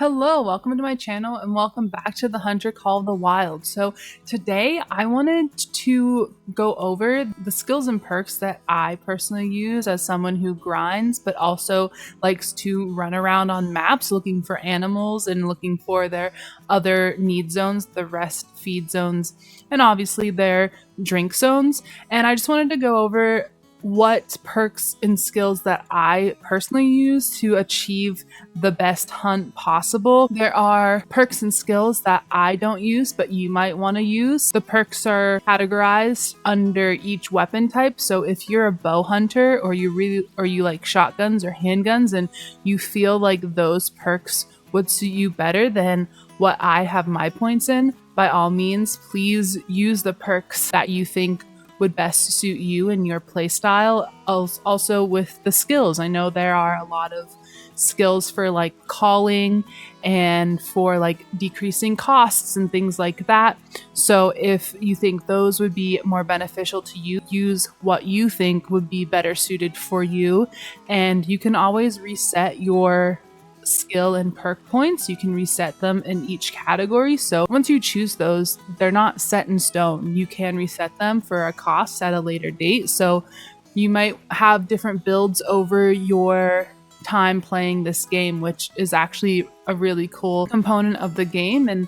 Hello, welcome to my channel and welcome back to the Hunter Call of the Wild. So today I wanted to go over the skills and perks that I personally use as someone who grinds but also likes to run around on maps looking for animals and looking for their other need zones, the rest feed zones, and obviously their drink zones. And I just wanted to go over what perks and skills that I personally use to achieve the best hunt possible. There are perks and skills that I don't use, but you might want to use. The perks are categorized under each weapon type. So if you're a bow hunter or you like shotguns or handguns and you feel like those perks would suit you better than what I have my points in, by all means, please use the perks that you think would best suit you and your playstyle. Also with the skills, I know there are a lot of skills for like calling and for like decreasing costs and things like that. So if you think those would be more beneficial to you, use what you think would be better suited for you. And you can always reset your skill and perk points. You can reset them in each category. So once you choose those, they're not set in stone. You can reset them for a cost at a later date. So you might have different builds over your time playing this game, which is actually a really cool component of the game. And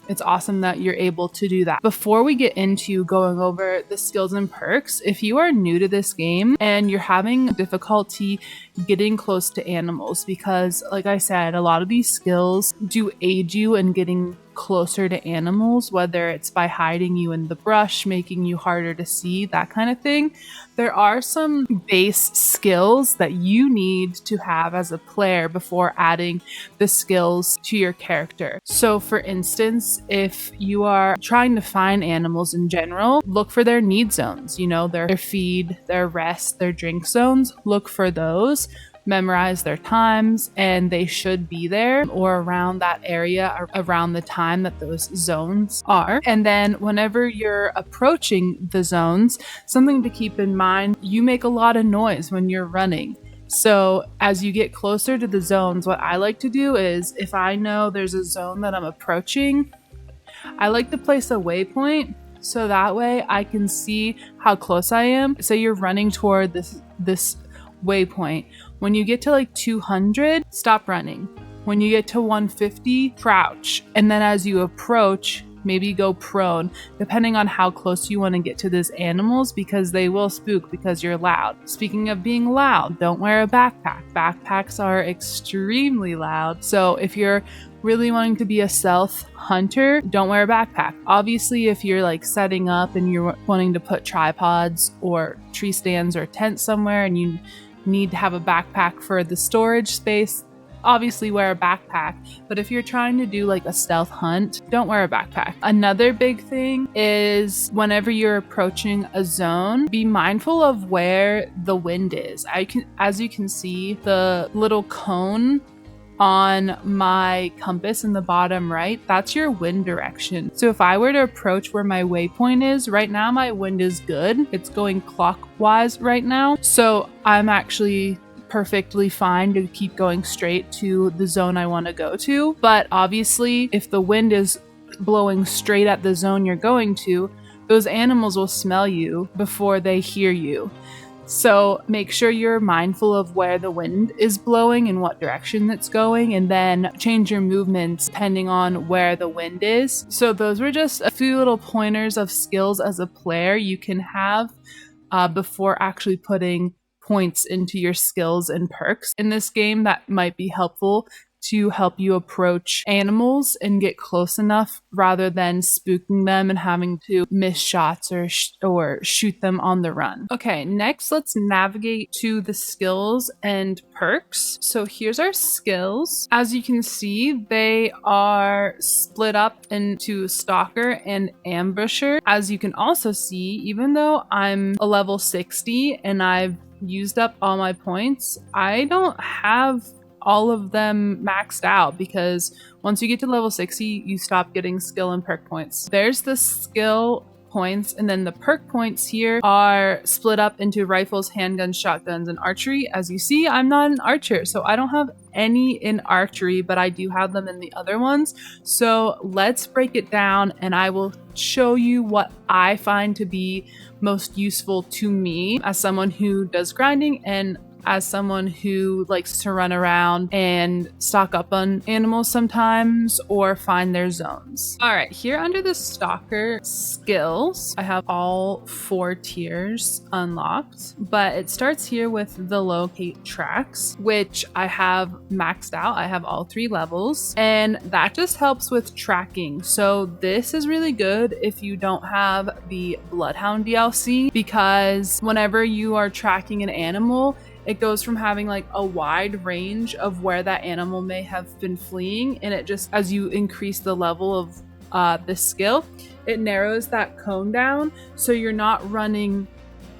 it's awesome that you're able to do that. Before we get into going over the skills and perks, if you are new to this game and you're having difficulty getting close to animals, because like I said, a lot of these skills do aid you in getting closer to animals, whether it's by hiding you in the brush, making you harder to see, that kind of thing. There are some base skills that you need to have as a player before adding the skills to your character. So for instance, if you are trying to find animals in general, look for their need zones, their feed, their rest, their drink zones. Look for those. Memorize their times, and they should be there or around that area around the time that those zones are. And then whenever you're approaching the zones, something to keep in mind, you make a lot of noise when you're running. So as you get closer to the zones, what I like to do is, if I know there's a zone that I'm approaching, I like to place a waypoint so that way I can see how close I am. Say you're running toward this waypoint. When you get to like 200, stop running. When you get to 150, crouch. And then as you approach, maybe go prone, depending on how close you want to get to these animals, because they will spook because you're loud. Speaking of being loud, don't wear a backpack. Backpacks are extremely loud. So if you're really wanting to be a stealth hunter, don't wear a backpack. Obviously, if you're like setting up and you're wanting to put tripods or tree stands or tents somewhere and you need to have a backpack for the storage space, obviously wear a backpack. But if you're trying to do like a stealth hunt, don't wear a backpack. Another big thing is whenever you're approaching a zone, be mindful of where the wind is. As you can see, the little cone on my compass in the bottom right, that's your wind direction. So if I were to approach where my waypoint is, right now my wind is good. It's going clockwise right now. So I'm actually perfectly fine to keep going straight to the zone I want to go to. But obviously, if the wind is blowing straight at the zone you're going to, those animals will smell you before they hear you. So make sure you're mindful of where the wind is blowing and what direction it's going, and then change your movements depending on where the wind is. So those were just a few little pointers of skills as a player you can have before actually putting points into your skills and perks in this game that might be helpful to help you approach animals and get close enough rather than spooking them and having to miss shots or shoot them on the run. Okay, next let's navigate to the skills and perks. So here's our skills. As you can see, they are split up into Stalker and Ambusher. As you can also see, even though I'm a level 60 and I've used up all my points, I don't have all of them maxed out, because once you get to level 60, you stop getting skill and perk points. There's the skill points, and then the perk points here are split up into rifles, handguns, shotguns, and archery. As you see, I'm not an archer, so I don't have any in archery, but I do have them in the other ones. So let's break it down and I will show you what I find to be most useful to me as someone who does grinding and as someone who likes to run around and stock up on animals sometimes or find their zones. All right, here under the Stalker Skills, I have all 4 tiers unlocked, but it starts here with the locate tracks, which I have maxed out. I have all 3 levels, and that just helps with tracking. So this is really good if you don't have the Bloodhound DLC, because whenever you are tracking an animal, it goes from having like a wide range of where that animal may have been fleeing, and it just, as you increase the level of this skill, it narrows that cone down, so you're not running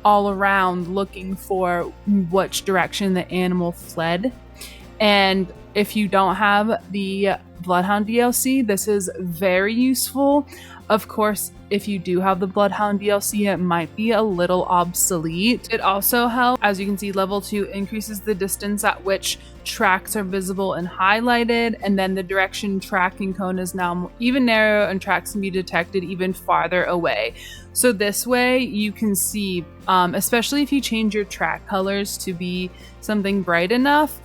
all around looking for which direction the animal fled. And if you don't have the Bloodhound DLC, this is very useful. Of course, if you do have the Bloodhound DLC, it might be a little obsolete. It also helps, as you can see, level 2 increases the distance at which tracks are visible and highlighted, and then the direction tracking cone is now even narrow and tracks can be detected even farther away. So this way you can see, especially if you change your track colors to be something bright enough,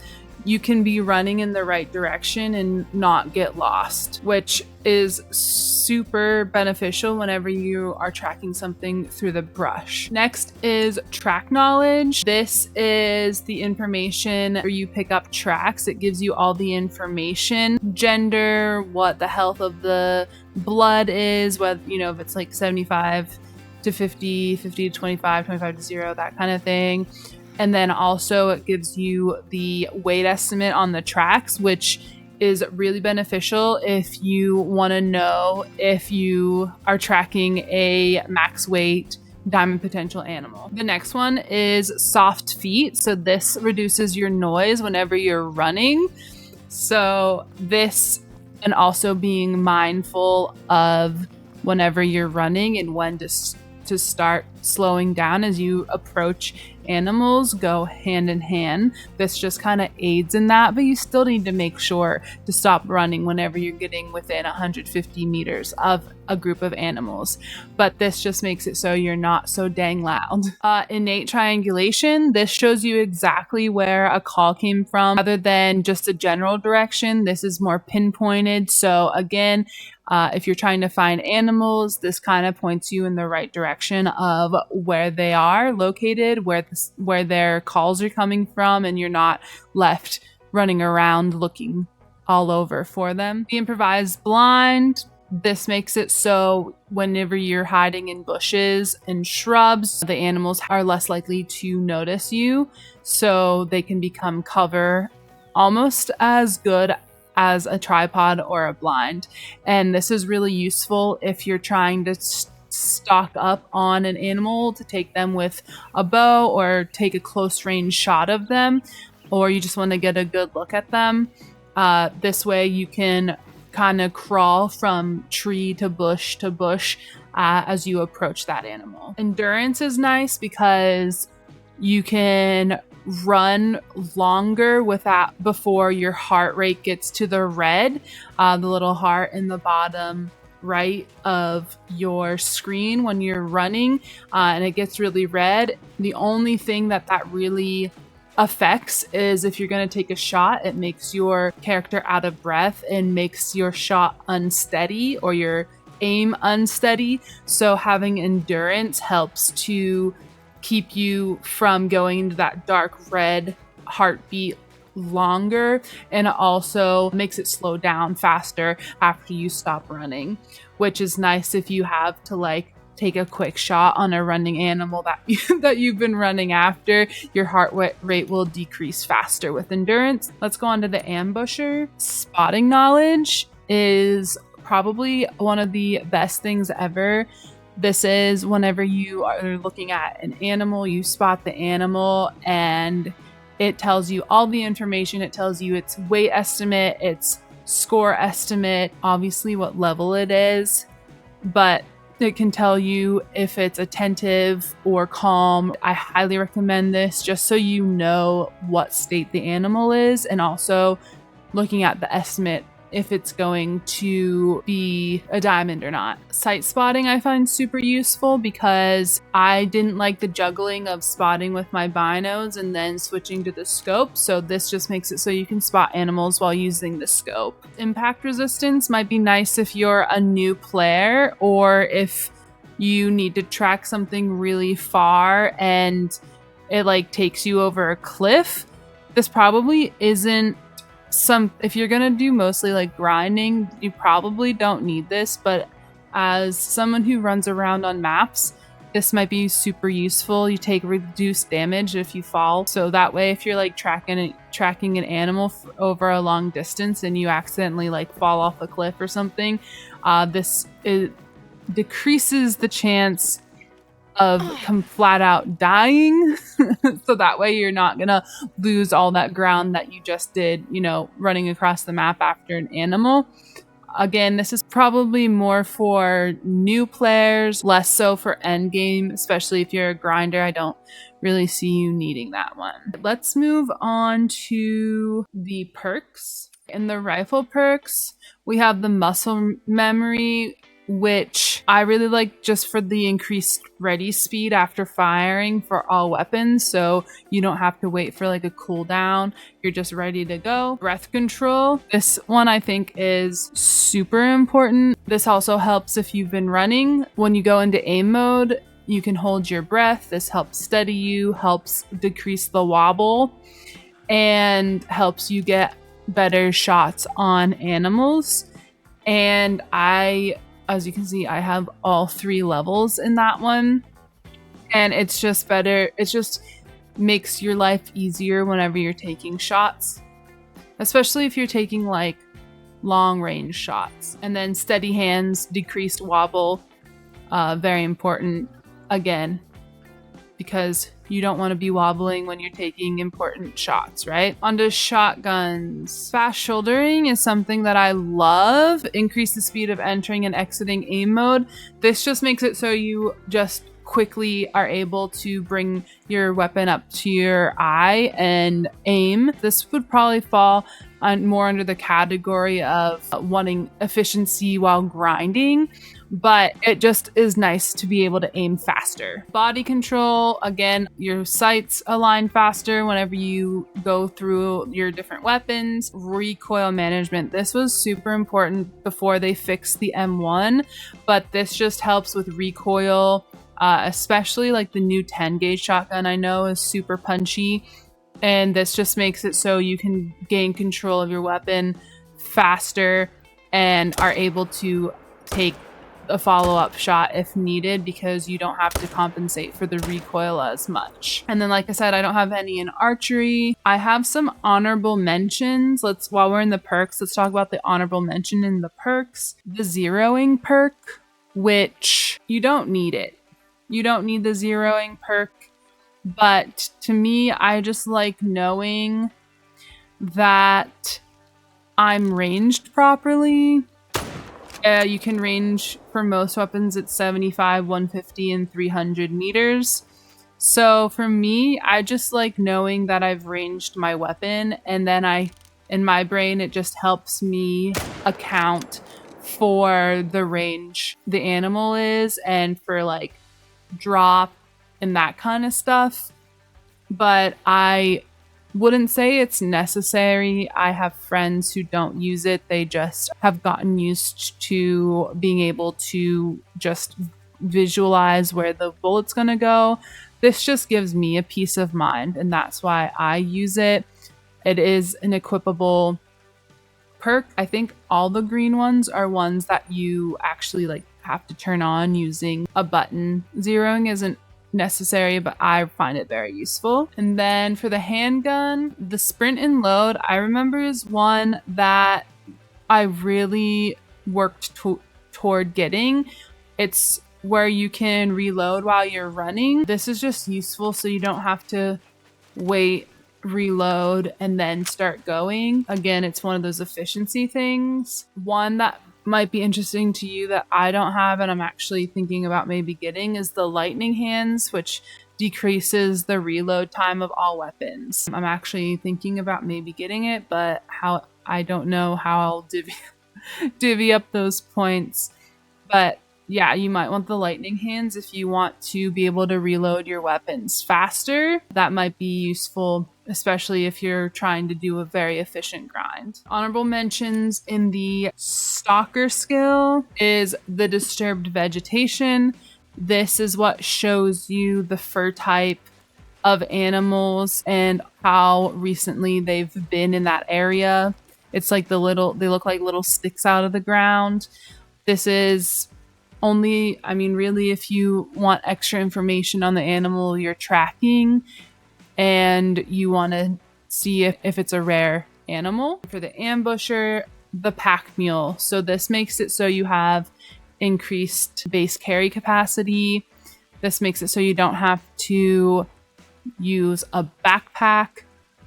you can be running in the right direction and not get lost, which is super beneficial whenever you are tracking something through the brush. Next is track knowledge. This is the information where you pick up tracks. It gives you all the information, gender, what the health of the blood is, whether, you know, if it's like 75 to 50, 50 to 25, 25 to 0, that kind of thing. And then also it gives you the weight estimate on the tracks, which is really beneficial if you want to know if you are tracking a max weight diamond potential animal. The next one is soft feet. So this reduces your noise whenever you're running. So this, and also being mindful of whenever you're running and when to start slowing down as you approach animals, go hand in hand. This just kind of aids in that, but you still need to make sure to stop running whenever you're getting within 150 meters of a group of animals. But this just makes it so you're not so dang loud. Innate triangulation. This shows you exactly where a call came from rather than just a general direction. This is more pinpointed. So again, if you're trying to find animals, this kind of points you in the right direction of where they are located, where their calls are coming from, and you're not left running around looking all over for them. The improvised blind. This makes it so whenever you're hiding in bushes and shrubs, the animals are less likely to notice you, so they can become cover almost as good as a tripod or a blind. And this is really useful if you're trying to stock up on an animal to take them with a bow or take a close range shot of them, or you just want to get a good look at them. This way you can kind of crawl from tree to bush as you approach that animal. Endurance is nice because you can run longer before your heart rate gets to the red, the little heart in the bottom right of your screen when you're running, and it gets really red. The only thing that really affects is if you're going to take a shot, it makes your character out of breath and makes your shot unsteady or your aim unsteady. So having endurance helps to keep you from going into that dark red heartbeat longer, and it also makes it slow down faster after you stop running, which is nice if you have to like take a quick shot on a running animal that you've been running after. Your heart rate will decrease faster with endurance. Let's go on to the ambusher. Spotting knowledge is probably one of the best things ever. This is whenever you are looking at an animal, you spot the animal and it tells you all the information. It tells you its weight estimate, its score estimate, obviously what level it is, but It can tell you if it's attentive or calm. I highly recommend this just so you know what state the animal is, and also looking at the estimate if it's going to be a diamond or not. Sight spotting I find super useful because I didn't like the juggling of spotting with my binos and then switching to the scope. So this just makes it so you can spot animals while using the scope. Impact resistance might be nice if you're a new player or if you need to track something really far and it like takes you over a cliff. This probably isn't if you're gonna do mostly like grinding, you probably don't need this, but as someone who runs around on maps, this might be super useful. You take reduced damage if you fall, so that way if you're like tracking an animal over a long distance and you accidentally like fall off a cliff or something, this decreases the chance of flat out dying. So that way you're not gonna lose all that ground that you just did, running across the map after an animal. Again, this is probably more for new players, less so for endgame, especially if you're a grinder. I don't really see you needing that one. Let's move on to the perks. In the rifle perks, we have the muscle memory, which I really like just for the increased ready speed after firing for all weapons, so you don't have to wait for like a cooldown. You're just ready to go. Breath control. This one I think is super important. This also helps if you've been running. When you go into aim mode, you can hold your breath. This helps steady you, helps decrease the wobble, and helps you get better shots on animals. And as you can see, I have all 3 levels in that one. And it's just better. It just makes your life easier whenever you're taking shots, especially if you're taking like long range shots. And then steady hands, decreased wobble, very important again, because you don't want to be wobbling when you're taking important shots, right? Onto shotguns. Fast shouldering is something that I love. Increase the speed of entering and exiting aim mode. This just makes it so you just quickly are able to bring your weapon up to your eye and aim. This would probably fall more under the category of wanting efficiency while grinding, but it just is nice to be able to aim faster. Body control, again, your sights align faster whenever you go through your different weapons. Recoil management, this was super important before they fixed the M1, but this just helps with recoil, especially like the new 10 gauge shotgun I know is super punchy. And this just makes it so you can gain control of your weapon faster and are able to take a follow-up shot if needed because you don't have to compensate for the recoil as much. And then, like I said, I don't have any in archery. I have some honorable mentions. While we're in the perks, let's talk about the honorable mention in the perks. The zeroing perk, which you don't need it. You don't need the zeroing perk. But to me, I just like knowing that I'm ranged properly. You can range for most weapons at 75, 150, and 300 meters. So for me, I just like knowing that I've ranged my weapon, and then in my brain, it just helps me account for the range the animal is and for like drop and that kind of stuff. But I wouldn't say it's necessary. I have friends who don't use it. They just have gotten used to being able to just visualize where the bullet's gonna go. This just gives me a peace of mind, and that's why I use it. It is an equipable perk. I think all the green ones are ones that you actually like have to turn on using a button. Zeroing isn't necessary, but I find it very useful. And then for the handgun, the sprint and load, I remember is one that I really worked toward getting. It's where you can reload while you're running. This is just useful so you don't have to wait, reload, and then start going. Again, it's one of those efficiency things. One that might be interesting to you that I don't have and I'm actually thinking about maybe getting is the lightning hands, which decreases the reload time of all weapons. I'm actually thinking about maybe getting it, but I don't know how I'll divvy up those points. But yeah, you might want the lightning hands if you want to be able to reload your weapons faster. That might be useful, especially if you're trying to do a very efficient grind. Honorable mentions in the Stalker skill is the disturbed vegetation. This is what shows you the fur type of animals and how recently they've been in that area. It's like they look like little sticks out of the ground. This is only, really, if you want extra information on the animal you're tracking and you want to see if it's a rare animal. For the ambusher, the pack mule. So this makes it so you have increased base carry capacity. This makes it so you don't have to use a backpack.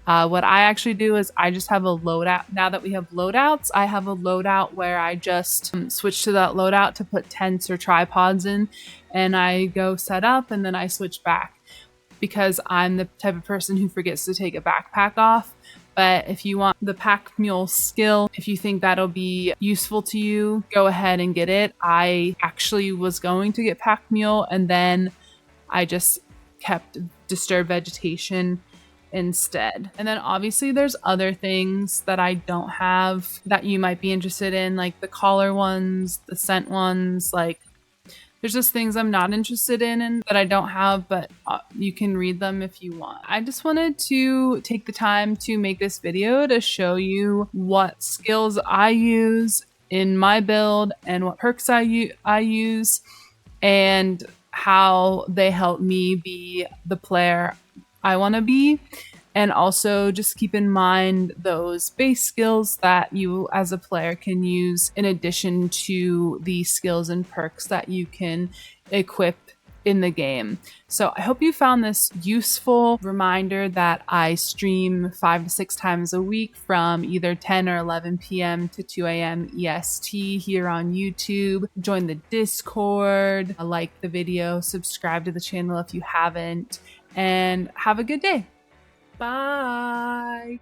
What I actually do is I just have a loadout. Now that we have loadouts, I have a loadout where I just switch to that loadout to put tents or tripods in, and I go set up and then I switch back because I'm the type of person who forgets to take a backpack off. But if you want the pack mule skill, if you think that'll be useful to you, go ahead and get it. I actually was going to get pack mule and then I just kept disturbed vegetation instead. And then obviously there's other things that I don't have that you might be interested in, like the collar ones, the scent ones. Like there's just things I'm not interested in and that I don't have, but you can read them if you want. I just wanted to take the time to make this video to show you what skills I use in my build and what perks I use and how they help me be the player I want to be. And also just keep in mind those base skills that you as a player can use in addition to the skills and perks that you can equip in the game. So I hope you found this useful. Reminder that I stream 5 to 6 times a week from either 10 or 11 p.m. to 2 a.m. EST here on YouTube. Join the Discord, like the video, subscribe to the channel if you haven't, and have a good day. Bye.